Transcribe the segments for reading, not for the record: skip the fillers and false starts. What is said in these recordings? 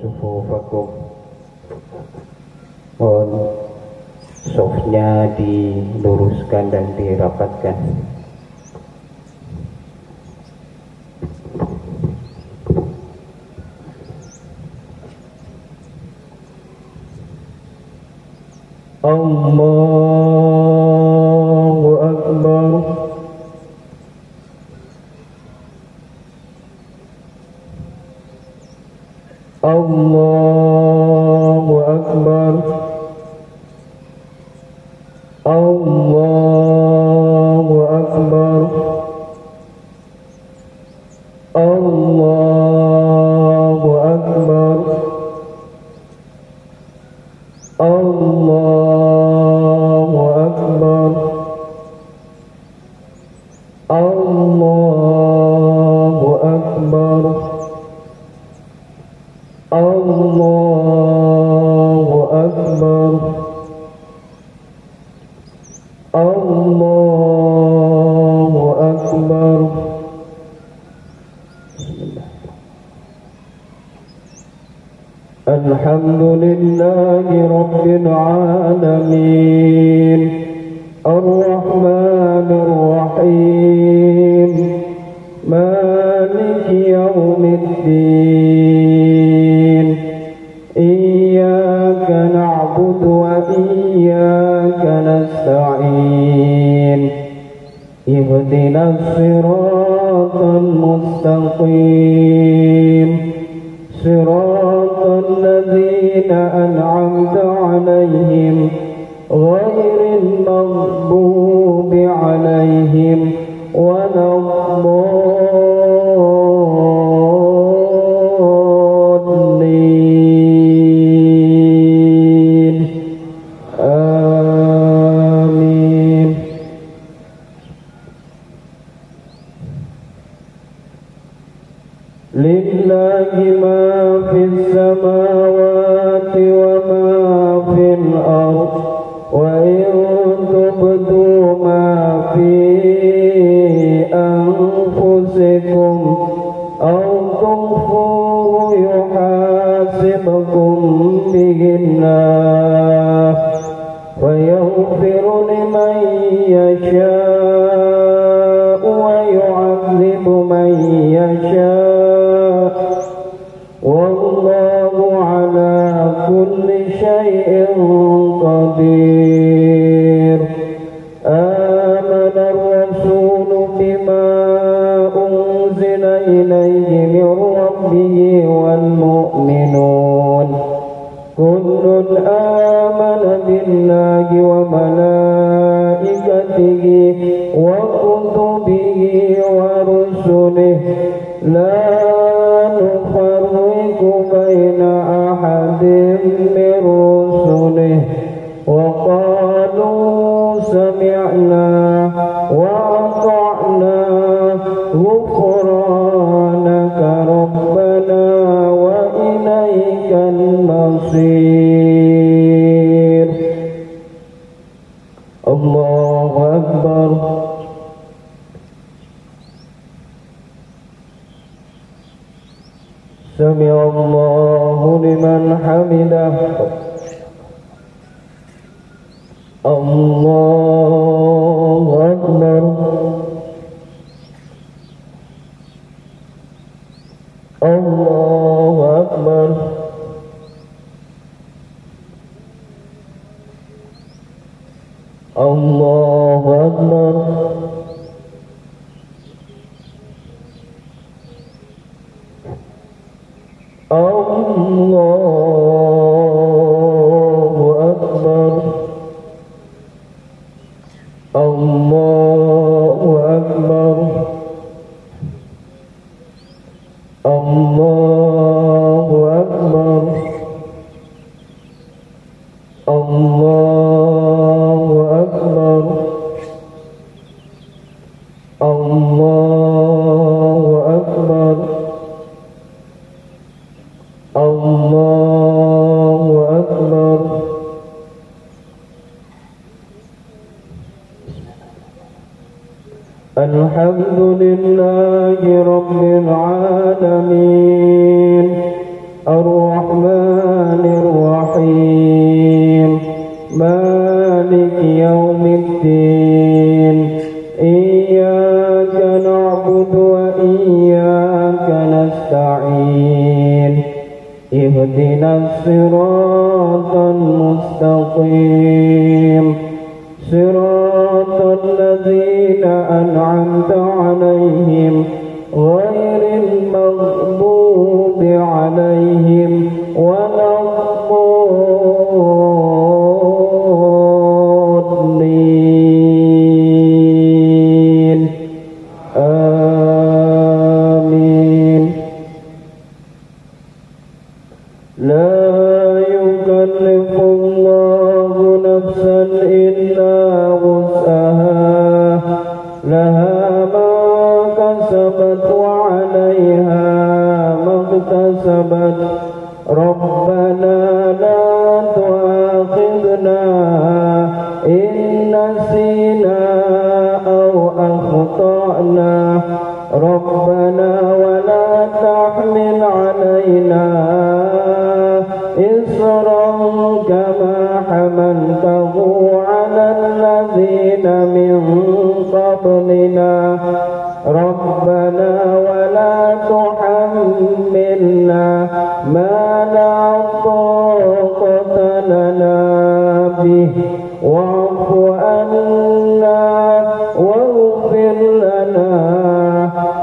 sufufakum. Mohon softnya diluruskan dan dirapatkan. Allahu Akbar. Allahu Akbar. Allahu Akbar. Allahu Akbar. Allahu Akbar. Allahu Akbar. Allahu Akbar. Allahu Akbar. Alhamdulillahi Rabbil Alamin, Ar-Rahmanir Rahim, Maliki Yawmiddin. Iyyaka na'budu wa iyyaka nasta'in. Ihdinas siratal mustaqim, siratal ladzina an'amta 'alaihim ghairil maghdubi 'alaihim waladdallin. Amin. Lillahi ma fis samawati wa ma fil ardh, wa in tubdu ma fi anfusikum aw tukhfuhu yuhasibkum bihillah wa yaghfiru liman yasha'u wa yu'adzibu man yasha'u. Wallahu ala kulli syai'in qadir. Amana ar-rasulu bima unzila ilayhi min rabbihi wal mu'minun. Kullun amana billahi wa malaikatihi wa kutubihi wa rusulihi la nufarriqu baina ahadin min rusulihi wa qalu sami'na wa ata'na ghufranaka rabbana wa ilaikal masir. Allahu Akbar. Sami'allahu liman hamidah. Allahu Akbar. Allahu Akbar. Allahu Akbar. Allahu Akbar. Allahu Akbar. Allahu Akbar. Allahu Akbar. Allahu Akbar. Allahu Akbar. Alhamdulillahi Rabbil Alamin, الرحمن الرحيم مالك يوم الدين إياك نعبد وإياك نستعين اهدنا الصراط المستقيم صراط الذين أنعمت عليهم غير المغضوب عليهم ولا الضالين آمين. لا يكلف الله نفسا إلا وسعها لها ما كسبت وعليها ما اكتسبت ربنا لا تؤاخذنا إن نسينا أو أخطأنا ربنا ولا تحمل علينا إصرا كما حملته على الذين من قبلنا ربنا ولا تحملنا ما لا طاقة لنا به واعف عنا واغفر لنا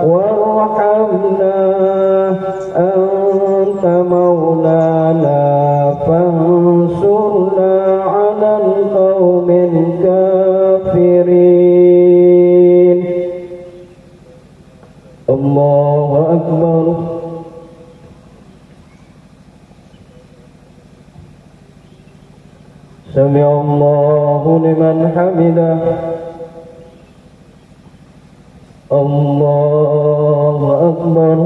وارحمنا أنت مولانا فانصرنا على القوم الكافرين. الله أكبر. سمع الله لمن حمده. الله أكبر.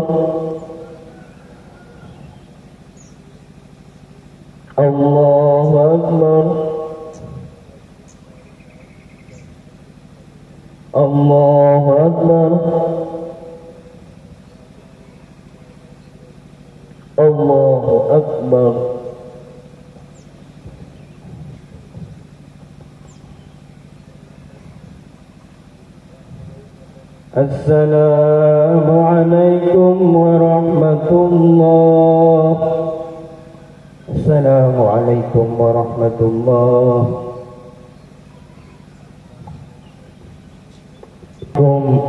الله أكبر. الله أكبر. الله أكبر. السلام عليكم ورحمة الله. السلام عليكم ورحمة الله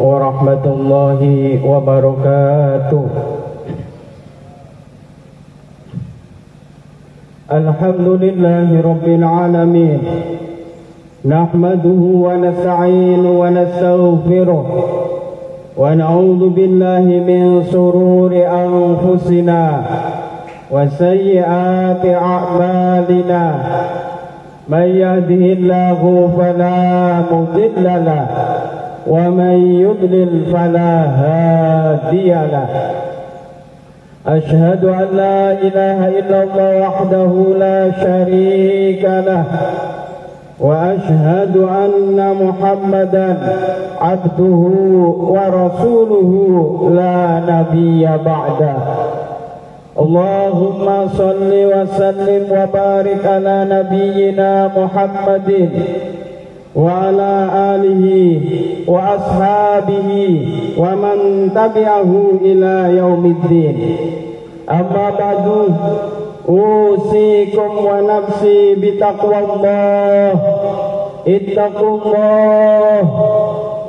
ورحمة الله وبركاته. الحمد لله رب العالمين نحمده ونستعينه ونستغفره ونعوذ بالله من شرور أنفسنا وسيئات أعمالنا من يهده الله فلا مضل له ومن يضلل فلا هادي له. أشهد أن لا إله إلا الله وحده لا شريك له وأشهد أن محمدا عبده ورسوله لا نبي بعده. اللهم صل وسلم وبارك على نبينا محمد وعلى آله وأصحابه ومن تبعه إلى يوم الدين. أما بعد أوصيكم ونفسي بتقوى الله. اتقوا الله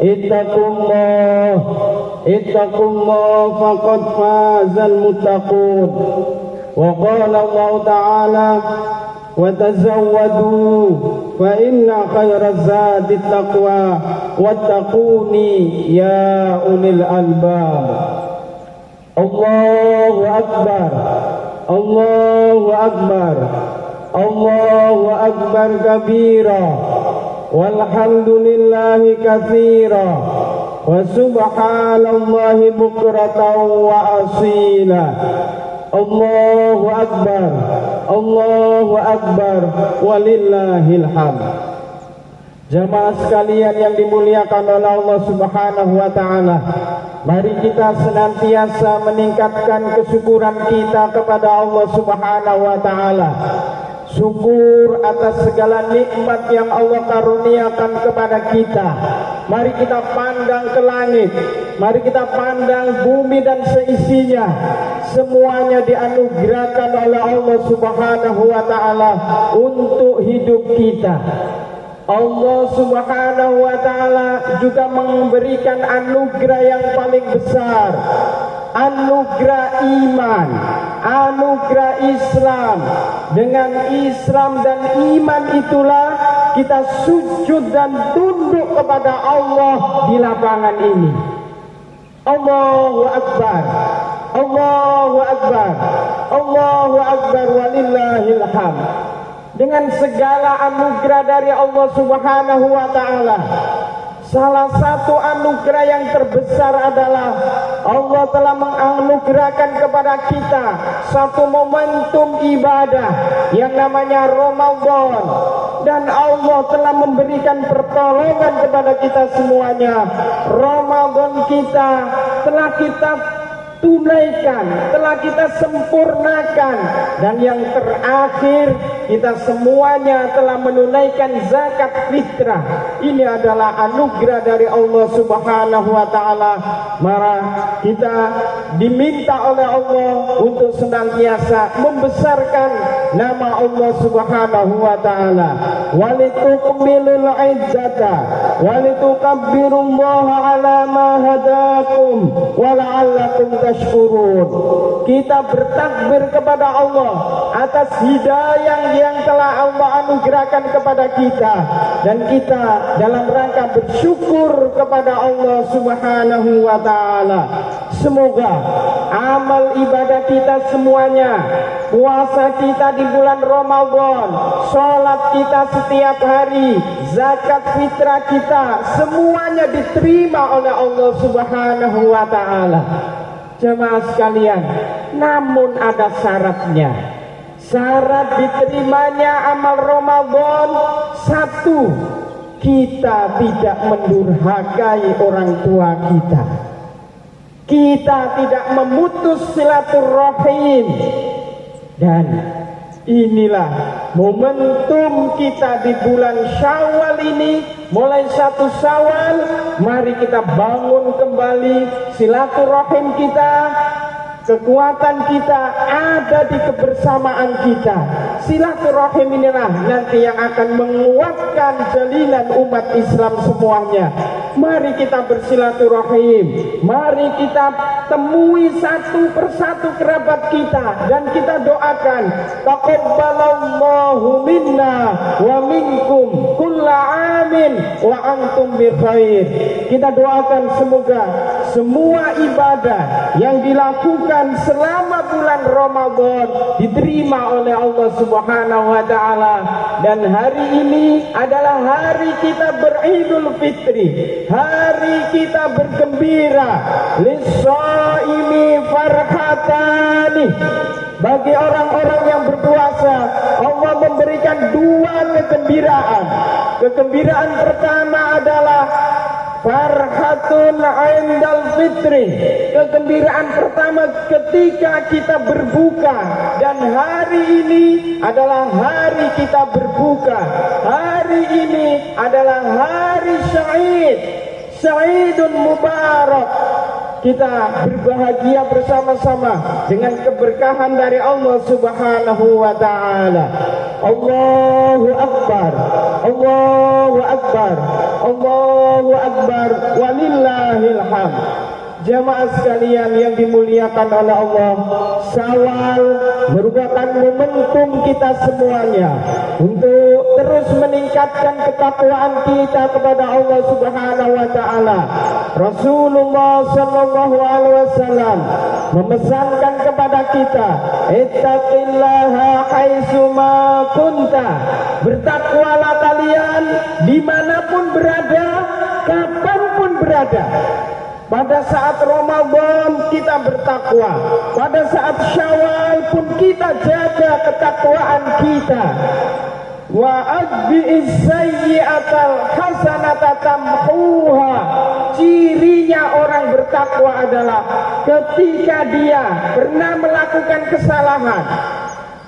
اتقوا الله اتقوا الله فقد فاز المتقون. وقال الله تعالى وتزودوا فإن خير الزاد التقوى واتقوني يا أولي الألباب. الله أكبر. الله أكبر. الله أكبر كبيرا والحمد لله كثيرا وسبحان الله بكرة وأصيلا. الله أكبر. الله Akbar walillahil hamd. Jamaah sekalian yang dimuliakan oleh Allah Subhanahu wa taala, Mari kita senantiasa meningkatkan kesyukuran kita kepada Allah Subhanahu wa taala. Syukur atas segala nikmat yang Allah karuniakan kepada kita. Mari kita pandang ke langit, mari kita pandang bumi dan seisinya. Semuanya dianugerahkan oleh Allah Subhanahu wa taala untuk hidup kita. Allah Subhanahu wa taala juga memberikan anugerah yang paling besar, anugerah iman, anugerah Islam. Dengan Islam dan iman itulah kita sujud dan tunduk kepada Allah di lapangan ini. Allahu Akbar, Allahu Akbar, Allahu Akbar, walillahil hamd. Dengan segala anugerah dari Allah Subhanahu wa taala, salah satu anugerah yang terbesar adalah Allah telah menganugerahkan kepada kita satu momentum ibadah yang namanya Ramadan, dan Allah telah memberikan pertolongan kepada kita semuanya. Ramadan kita telah kita tunaikan, telah kita sempurnakan, dan yang terakhir kita semuanya telah menunaikan zakat fitrah. Ini adalah anugerah dari Allah Subhanahu wa taala. Maka kita diminta oleh Allah untuk senantiasa membesarkan nama Allah Subhanahu wa taala. Walitukmilul iddata walitukabbirullaha ala ma hadakum wala'allakum tashkurun. Kita bertakbir kepada Allah atas hidayah yang telah Allah anugerahkan kepada kita, dan kita dalam rangka bersyukur kepada Allah Subhanahu wa taala. Semoga amal ibadah kita semuanya, puasa kita di bulan Ramadan, sholat kita setiap hari, zakat fitrah kita, semuanya diterima oleh Allah Subhanahu wa taala. Jemaah sekalian, namun ada syaratnya. Syarat diterimanya amal Ramadan, satu, kita tidak mendurhakai orang tua kita. Kita tidak memutus silaturahim. Dan inilah momentum kita di bulan Syawal ini. Mulai 1 Syawal, mari kita bangun kembali silaturahim kita. Kekuatan kita ada di kebersamaan kita. Silaturahim inilah nanti yang akan menguatkan jalinan umat Islam semuanya. Mari kita bersilaturahim. Mari kita temui satu persatu kerabat kita, dan kita doakan, taqabbalallahu minna wa minkum kulla amin wa antum bi khair. Kita doakan semoga semua ibadah yang dilakukan selama bulan Ramadan diterima oleh Allah Subhanahu wa taala. Dan hari ini adalah hari kita beridul fitri, hari kita bergembira. Lis-shaimi farhatani. Bagi orang-orang yang berpuasa, Allah memberikan 2 kegembiraan. Kegembiraan pertama adalah farhatun indal fitri. Kegembiraan pertama ketika kita berbuka, dan hari ini adalah hari kita berbuka. Hari ini adalah hari Sya'id, Sya'idun Mubarak. Kita berbahagia bersama-sama dengan keberkahan dari Allah Subhanahu wa taala. Allahu Akbar, Allahu Akbar, Allahu Akbar, walillahil hamd. Jamaah sekalian yang dimuliakan oleh Allah, Syawal merupakan momentum kita semuanya untuk terus meningkatkan ketakwaan kita kepada Allah Subhanahu wa taala. Rasulullah sallallahu alaihi wasallam memesankan kepada kita, ittaqillaha haitsuma kunta. Bertakwalah kalian dimanapun berada, kapanpun berada. Pada saat Ramadan kita bertakwa, pada saat Syawal pun kita jaga ketakwaan kita. Wa adbi'is sayyi'atal hasanata tamhuha. Cirinya orang bertakwa adalah ketika dia pernah melakukan kesalahan,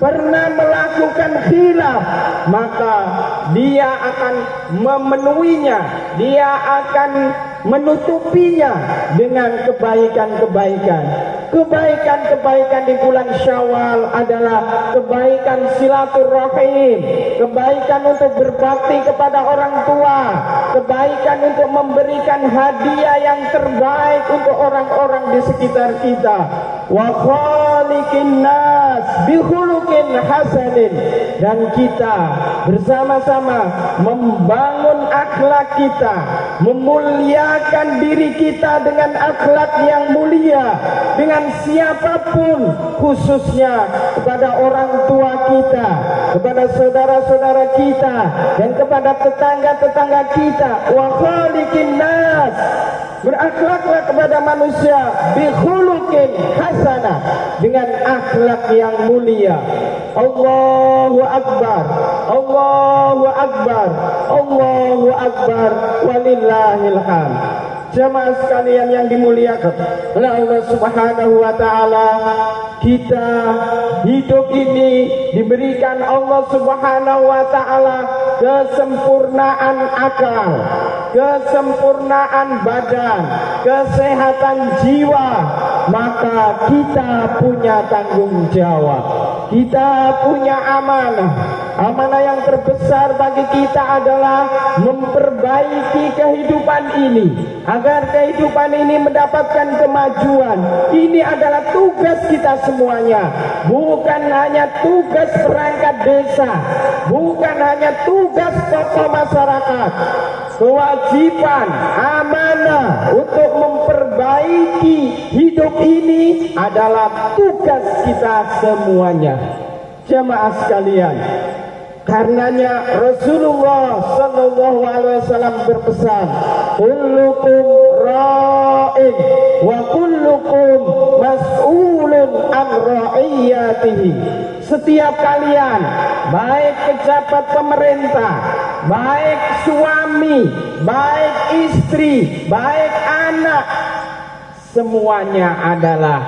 pernah melakukan khilaf, maka dia akan memenuhinya, dia akan menutupinya dengan kebaikan-kebaikan. Kebaikan-kebaikan di bulan Syawal adalah kebaikan silaturahim, kebaikan untuk berbakti kepada orang tua, kebaikan untuk memberikan hadiah yang terbaik untuk orang-orang di sekitar kita. Wa khaliqin nas bi khuluqin hasanin, dan kita bersama-sama membangun akhlak kita, memuliakan diri kita dengan akhlak yang mulia dengan siapapun, khususnya kepada orang tua kita, kepada saudara-saudara kita, dan kepada tetangga-tetangga kita. Wa khaliqin nas, berakhlaklah kepada manusia bi khuluqin hasanah, dengan akhlak yang mulia. Allahu akbar, Allahu akbar, Allahu akbar, walillahil hamd. Jemaah sekalian yang dimuliakan oleh Allah Subhanahu wa taala, kita hidup ini diberikan Allah Subhanahu wa taala kesempurnaan akal, kesempurnaan badan, kesehatan jiwa, maka kita punya tanggung jawab. Kita punya amanah. Amanah yang terbesar bagi kita adalah memperbaiki kehidupan ini, agar kehidupan ini mendapatkan kemajuan. Ini adalah tugas kita semuanya, bukan hanya tugas perangkat desa, bukan hanya tugas tokoh masyarakat. Kewajiban amanah untuk memperbaiki hidup ini adalah tugas kita semuanya. Jemaah sekalian, karenanya Rasulullah sallallahu alaihi wasallam berpesan, kullukum ra'in wa kullukum mas'ulun an ra'iyatihi. Setiap kalian, baik pejabat pemerintah, baik suami, baik istri, baik anak, semuanya adalah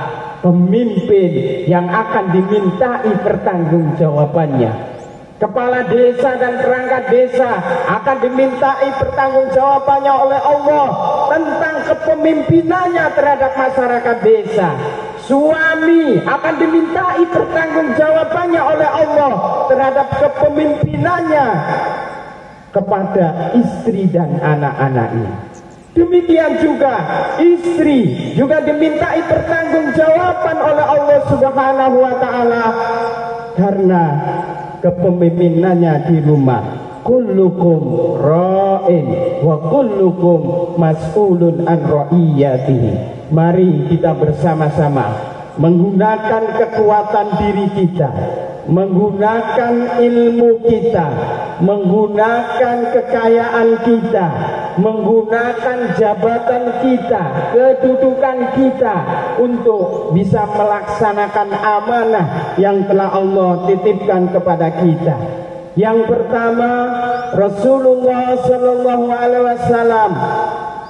pemimpin yang akan dimintai pertanggungjawabannya. Kepala desa dan perangkat desa akan dimintai pertanggungjawabannya oleh Allah tentang kepemimpinannya terhadap masyarakat desa. Suami akan dimintai pertanggungjawabannya oleh Allah terhadap kepemimpinannya kepada istri dan anak-anaknya. Demikian juga istri juga dimintai pertanggungjawaban oleh Allah Subhanahu wa taala karena kepemimpinannya di rumah. Kullukum ra'in wa kullukum mas'ulun an ra'iyatihi. Mari kita bersama-sama menggunakan kekuatan diri kita, menggunakan ilmu kita, menggunakan kekayaan kita, menggunakan jabatan kita, kedudukan kita untuk bisa melaksanakan amanah yang telah Allah titipkan kepada kita. Yang pertama, Rasulullah sallallahu alaihi wasallam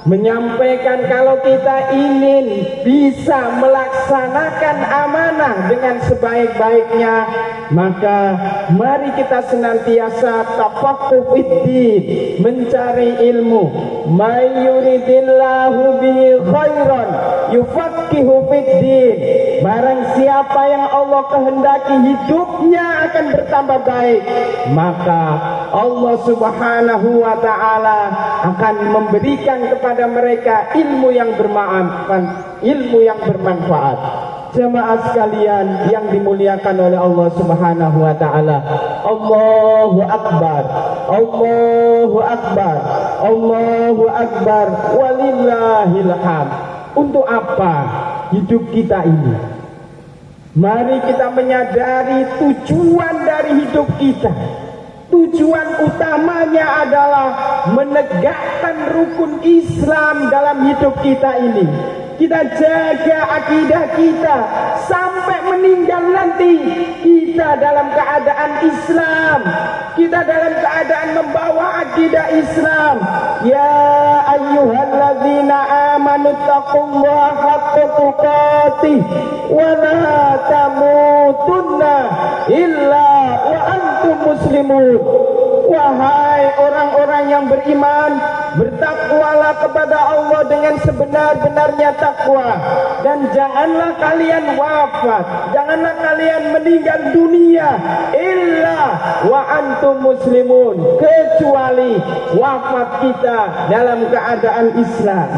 menyampaikan kalau kita ingin bisa melaksanakan amanah dengan sebaik-baiknya, maka mari kita senantiasa tafaqquh fiddin, mencari ilmu. May yuridillahu bihi khairan yufaqihu fiddin. Barang siapa yang Allah kehendaki hidupnya akan bertambah baik, maka Allah Subhanahu wa taala akan memberikan kepada mereka ilmu yang bermanfaat. Jemaah sekalian yang dimuliakan oleh Allah Subhanahu wa taala, Allahu akbar, Allahu akbar, Allahu akbar, walillahil hamd. Untuk apa hidup kita ini? Mari kita menyadari tujuan dari hidup kita. Tujuan utamanya adalah menegakkan rukun Islam dalam hidup kita ini. Kita jaga akidah kita sampai meninggal nanti. Kita kita dalam keadaan Islam, kita dalam keadaan membawa akidah Islam. Ya ayyuhalladzina amanu taqullaha haqqa tuqatih wa la tamutunna illa wa antum muslimun. Wahai orang-orang yang beriman, bertakwalah kepada Allah dengan sebenar-benarnya takwa, dan janganlah kalian wafat, janganlah kalian meninggal dunia illa wa antum muslimun, kecuali wafat kita dalam keadaan Islam.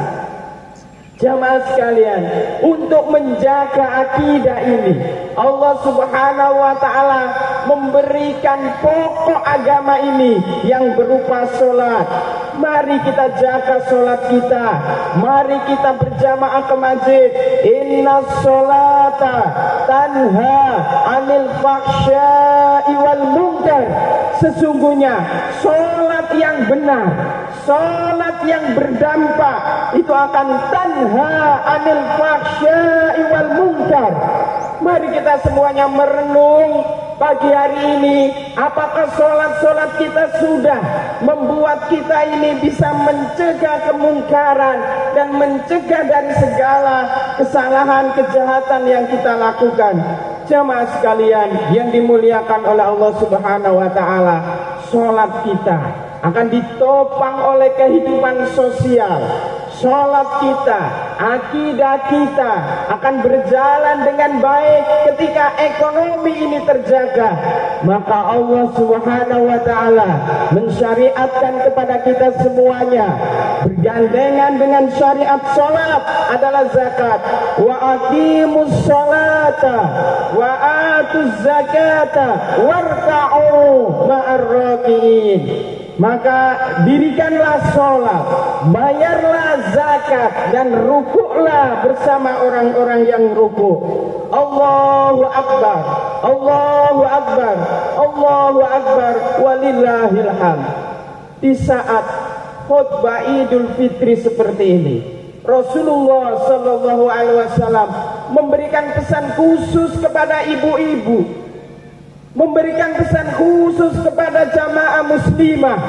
Jamaah sekalian, untuk menjaga akidah ini, Allah Subhanahu wa ta'ala memberikan pokok agama ini yang berupa sholat. Mari kita jaga sholat kita, mari kita berjamaah ke masjid. Inna sholata tanha anil fahsya'i wal munkar. Sesungguhnya sholat yang benar, sholat yang berdampak, itu akan tanha anil fahsya'i wal munkar. Mari kita semuanya merenung pagi hari ini, apakah sholat-sholat kita sudah membuat kita ini bisa mencegah kemungkaran dan mencegah dari segala kesalahan, kejahatan yang kita lakukan. Jamaah sekalian yang dimuliakan oleh Allah Subhanahu wa ta'ala, sholat kita akan ditopang oleh kehidupan sosial. Sholat kita, akidah kita akan berjalan dengan baik ketika ekonomi ini terjaga. Maka Allah Subhanahu wa ta'ala mensyariatkan kepada kita semuanya, bergandengan dengan syariat sholat adalah zakat. Wa aqimus sholata wa atuz zakata warka'u ma'ar raki'in. Maka dirikanlah sholat, bayarlah zakat, dan rukuklah bersama orang-orang yang rukuk. Allahu Akbar, Allahu Akbar, Allahu Akbar, walillahil hamd. Di saat khutbah Idul Fitri seperti ini, Rasulullah Sallallahu Alaihi Wasallam memberikan pesan khusus kepada ibu-ibu, memberikan pesan khusus kepada jamaah muslimah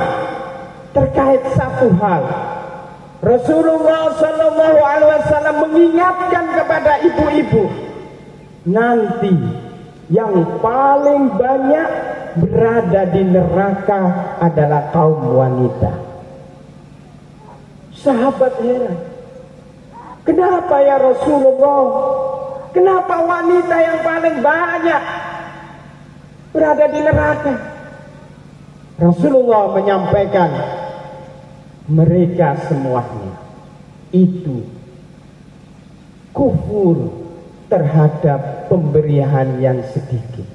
terkait satu hal. Rasulullah Sallallahu Alaihi Wasallam mengingatkan kepada ibu-ibu, nanti yang paling banyak berada di neraka adalah kaum wanita. Sahabat heran, kenapa ya Rasulullah? Kenapa wanita yang paling banyak berada di neraka? Rasulullah menyampaikan, mereka semuanya itu kufur terhadap pemberian yang sedikit.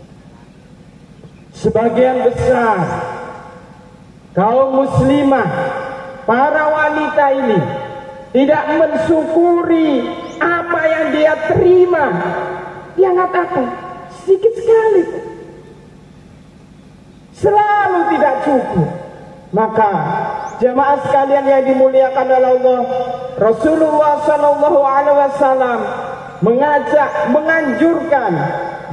Sebagian besar kaum muslimah, para wanita ini tidak mensyukuri apa yang dia terima. Dia mengatakan sedikit sekali, selalu tidak cukup. Maka jamaah sekalian yang dimuliakan oleh Allah, Rasulullah Sallallahu Alaihi Wasallam menganjurkan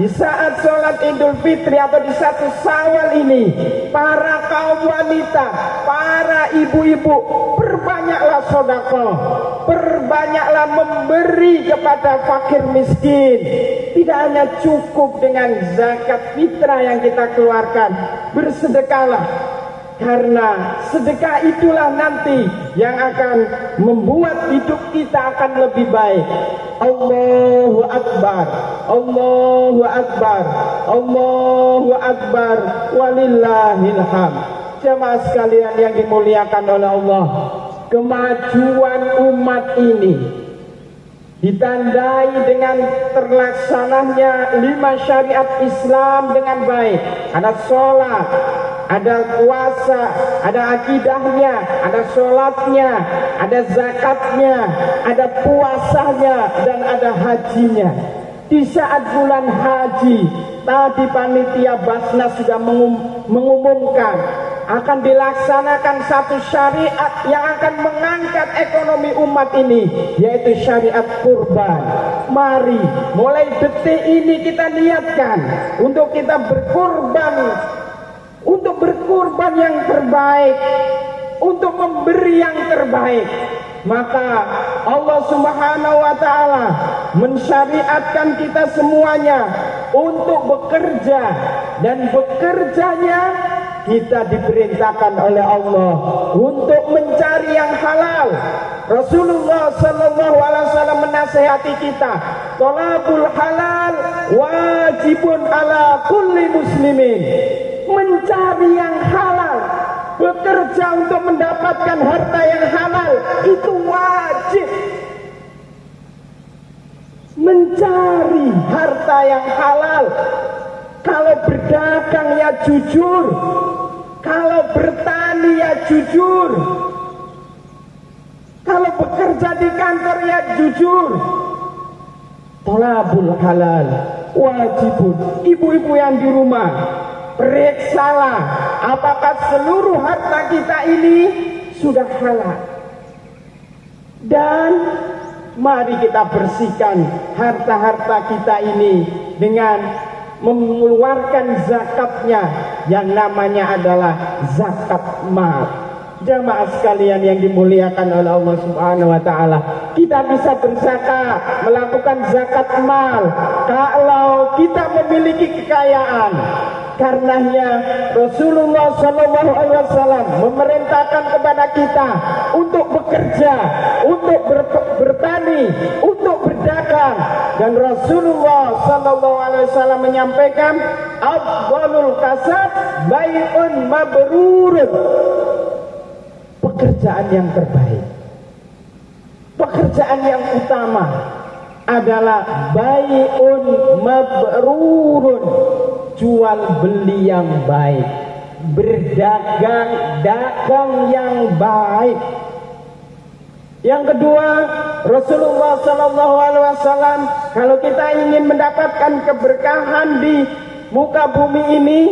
di saat sholat Idul Fitri atau di satu Syawal ini, para kaum wanita, para ibu-ibu, perbanyaklah sedekah, perbanyaklah memberi kepada fakir miskin. Tidak hanya cukup dengan zakat fitrah yang kita keluarkan, bersedekahlah, karena sedekah itulah nanti yang akan membuat hidup kita akan lebih baik. Allahu Akbar, Allahu Akbar, Allahu Akbar, walillahil hamd. Jemaah sekalian yang dimuliakan oleh Allah, kemajuan umat ini ditandai dengan terlaksananya 5 syariat Islam dengan baik. Ada sholat, ada puasa, ada akidahnya, ada sholatnya, ada zakatnya, ada puasanya, dan ada hajinya. Di saat bulan haji, tadi panitia Basnas sudah mengumumkan akan dilaksanakan satu syariat yang akan mengangkat ekonomi umat ini, yaitu syariat kurban. Mari mulai detik ini kita niatkan untuk kita berkurban yang terbaik, untuk memberi yang terbaik. Maka Allah Subhanahu wa ta'ala mensyariatkan kita semuanya untuk bekerja, dan bekerjanya kita diperintahkan oleh Allah untuk mencari yang halal. Rasulullah sallallahu alaihi wasallam menasihati kita, thalabul halal wajibun ala kulli muslimin. Mencari yang halal, bekerja untuk mendapatkan harta yang halal, itu wajib. Mencari harta yang halal. Kalau berdagang ya jujur, kalau bertani ya jujur, kalau bekerja di kantor ya jujur. Thalabul halal wajibun. Ibu-ibu yang di rumah, periksalah apakah seluruh harta kita ini sudah halal. Dan mari kita bersihkan harta-harta kita ini dengan mengeluarkan zakatnya, yang namanya adalah zakat mal. Jamaah sekalian yang dimuliakan oleh Allah Subhanahu wa ta'ala, kita bisa berzakat, melakukan zakat mal kalau kita memiliki kekayaan. Karenanya Rasulullah sallallahu alaihi wasallam memerintahkan kepada kita untuk bekerja, untuk bertani, untuk berdagang. Dan Rasulullah sallallahu alaihi wasallam menyampaikan, afdhalul kasab bai'un mabrurun. Pekerjaan yang terbaik, pekerjaan yang utama adalah bai'un mabrurun, jual beli yang baik, berdagang yang baik. Yang kedua, Rasulullah sallallahu alaihi wasallam, kalau kita ingin mendapatkan keberkahan di muka bumi ini,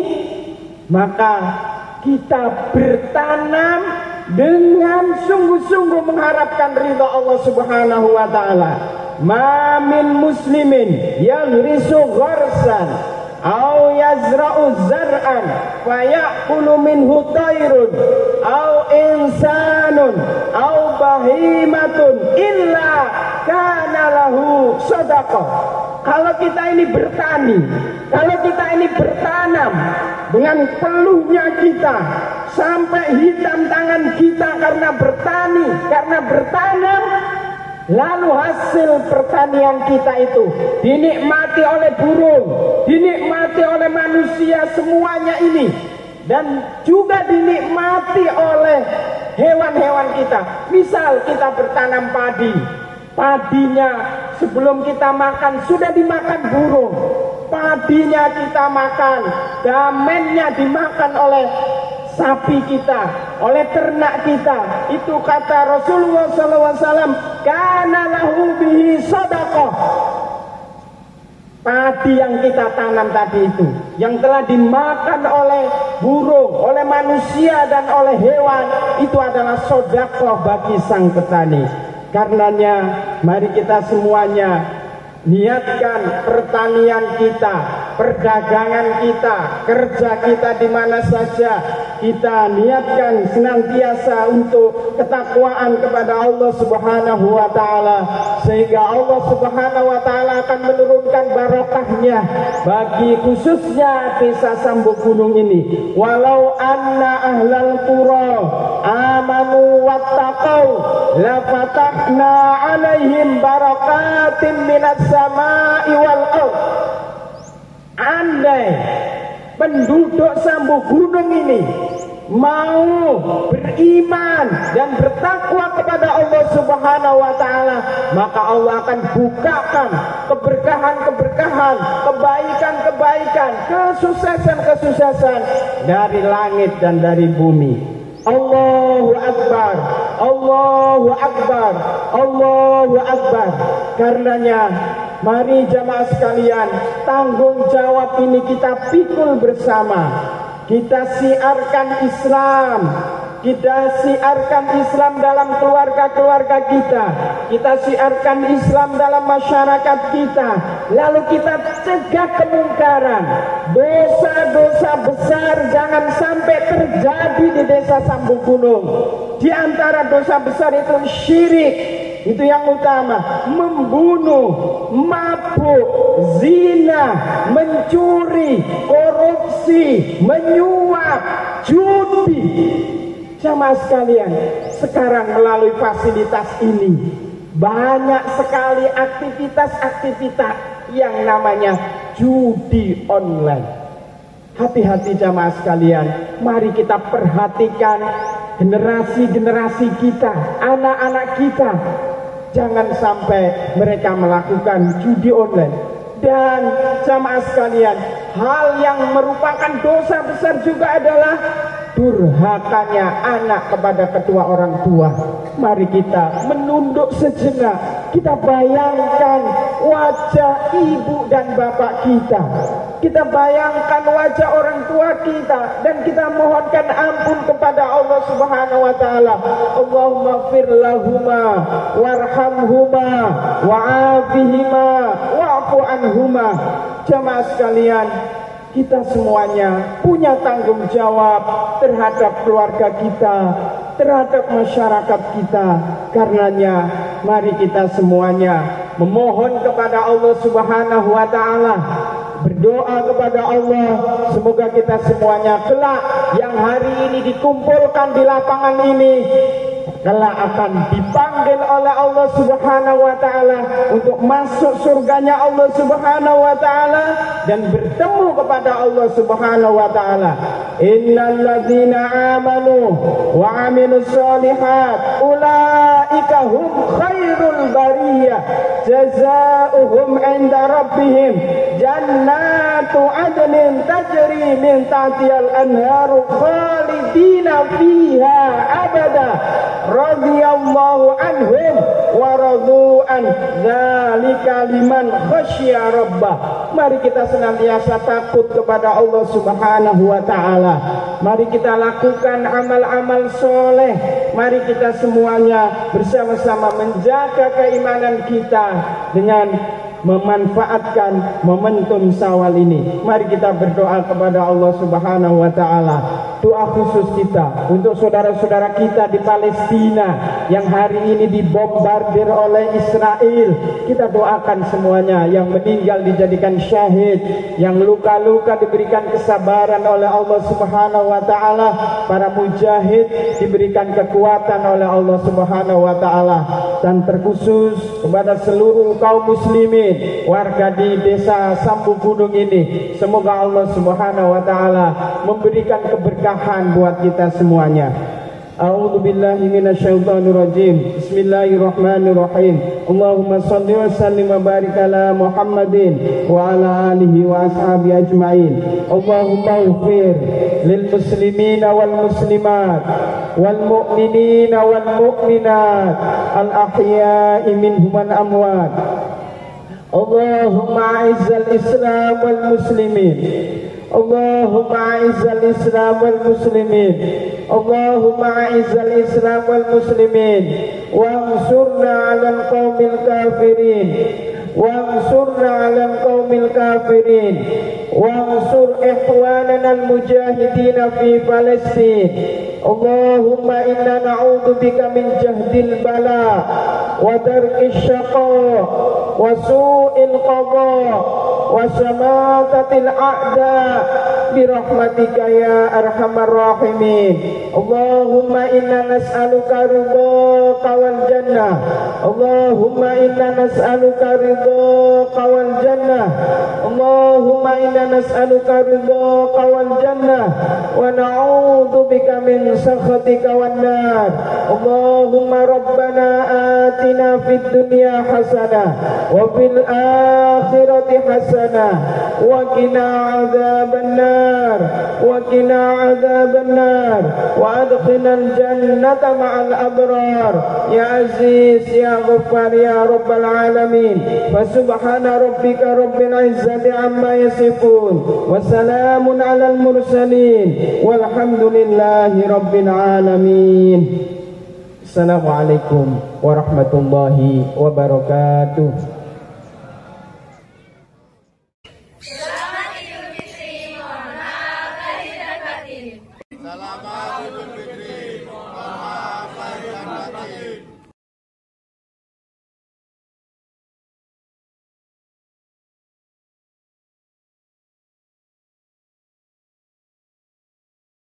maka kita bertanam dengan sungguh-sungguh mengharapkan ridha Allah Subhanahu wa ta'ala. Ma min muslimin yagrisu gharsan aw yazra'u zar'an fayaqulu minhu tayrun aw insanun aw bahimatun illa kana lahu sadaqah. Kalau kita ini bertani, kalau kita ini bertanam dengan peluhnya kita sampai hitam tangan kita karena bertani, karena bertanam, lalu hasil pertanian kita itu dinikmati oleh burung, dinikmati oleh manusia semuanya ini, dan juga dinikmati oleh hewan-hewan kita. Misal kita bertanam padi, padinya sebelum kita makan sudah dimakan burung, padinya kita makan, damennya dimakan oleh sapi kita, oleh ternak kita. Itu kata Rasulullah SAW, kana lahu bihi sadaqah. Padi yang kita tanam tadi itu, yang telah dimakan oleh burung, oleh manusia dan oleh hewan, itu adalah sedekah bagi sang petani. Karenanya mari kita semuanya niatkan pertanian kita, perdagangan kita, kerja kita di mana saja, kita niatkan senantiasa untuk ketakwaan kepada Allah Subhanahu wa ta'ala, sehingga Allah Subhanahu wa ta'ala akan menurunkan barokahnya bagi khususnya desa Sambu Gunung ini. Walau anna ahlal qura amanu wattaqau la fatahna alaihim barakatim minas sama'i wal ardh. Andai penduduk Sambu Gunung ini mau beriman dan bertakwa kepada Allah Subhanahu wa ta'ala, maka Allah akan bukakan keberkahan-keberkahan, kebaikan-kebaikan, kesuksesan-kesuksesan dari langit dan dari bumi. Allahu Akbar, Allahu Akbar, Allahu Akbar. Karenanya mari jamaah sekalian, tanggung jawab ini kita pikul bersama. Kita siarkan Islam. Kita siarkan Islam dalam keluarga-keluarga kita. Kita siarkan Islam dalam masyarakat kita. Lalu kita cegah kemungkaran. Dosa-dosa besar jangan sampai terjadi di desa Sambu Gunung. Di antara dosa besar itu syirik. Itu yang utama. Membunuh, mabuk, zina, mencuri, korupsi, menyuap, judi. Jamaah sekalian, sekarang melalui fasilitas ini banyak sekali aktivitas-aktivitas yang namanya judi online. Hati-hati jamaah sekalian, mari kita perhatikan generasi-generasi kita, anak-anak kita. Jangan sampai mereka melakukan judi online. Dan jamaah sekalian, hal yang merupakan dosa besar juga adalah durhakanya anak kepada kedua orang tua. Mari kita menunduk sejenak. Kita bayangkan wajah ibu dan bapak kita. Kita bayangkan wajah orang tua kita. Dan kita mohonkan ampun kepada Allah Subhanahu wa ta'ala. Allahumma fir lahuma warhamhuma wa'afihima wa'fu anhuma. Jamaah sekalian, kita semuanya punya tanggung jawab terhadap keluarga kita, terhadap masyarakat kita. Karenanya mari kita semuanya memohon kepada Allah Subhanahu wa ta'ala, berdoa kepada Allah, semoga kita semuanya kelak yang hari ini dikumpulkan di lapangan ini kelak akan dipanggil oleh Allah Subhanahu wa ta'ala untuk masuk surganya Allah Subhanahu wa ta'ala dan bertemu kepada Allah Subhanahu wa ta'ala. Innal ladzina amanu wa amilus solihat ulaika hum khairul bariyah jazaohum 'inda rabbihim jannatu adnin tajri min tahtihal anharu khalidina fiha abada radhiyallahu anhum wa radu an dzalika liman khasyya rabbah. Mari kita senantiasa takut kepada Allah Subhanahu wa ta'ala. Mari kita lakukan amal-amal soleh. Mari kita semuanya bersama-sama menjaga keimanan kita dengan memanfaatkan momentum Syawal ini. Mari kita berdoa kepada Allah Subhanahu wa ta'ala. Doa khusus kita untuk saudara-saudara kita di Palestina yang hari ini dibombardir oleh Israel. Kita doakan semuanya, yang meninggal dijadikan syahid, yang luka-luka diberikan kesabaran oleh Allah Subhanahu wa ta'ala, para mujahid diberikan kekuatan oleh Allah Subhanahu wa ta'ala, dan terkhusus kepada seluruh kaum muslimin warga di desa Sambu Gunung ini. Semoga Allah Subhanahu wa ta'ala memberikan keberkahan buat kita semuanya. A'udzu billahi minasyaitonir rajim. Bismillahirrahmanirrahim. Allahumma shalli wa sallim wa barik ala Muhammadin wa ala alihi wa ashabihi ajmain. Allahumma ighfir lil muslimina wal muslimat wal mu'minina wal mu'minat al ahya'i minhum wal amwat. Allahumma a'izzal Islam wal muslimin. Allahumma a'izzal Islam wal muslimin. Allahumma a'izzal Islam wal muslimin wansurna 'alal qaumil kafirin wansurna 'alal qaumil kafirin wansur ikhwanana al mujahidin fi Palestin. Allahumma inna na'udzu bika min jahdil bala wa darkis syaqa wa su'il qada wa samatatil a'da birahmatika ya arhamar rahimin. Allahumma inna nas'aluka ridhaka wal jannah. Allahumma inna nas'aluka ridhaka wal jannah. Allahumma inna nas'aluka ridhaka wal jannah wa na'udzu bika min sakhatika wan nar. Allahumma rabbana atina fid dunya hasanah wa fil akhirati hasanah wa qina adzabannar. النار وقنا عذاب النار وأدخلنا الجنة مع الأبرار يا عزيز يا غفار يا رب العالمين فسبحان ربك رب العزة عما يصفون وسلام على المرسلين والحمد لله رب العالمين. Assalamualaikum warahmatullahi wabarakatuh.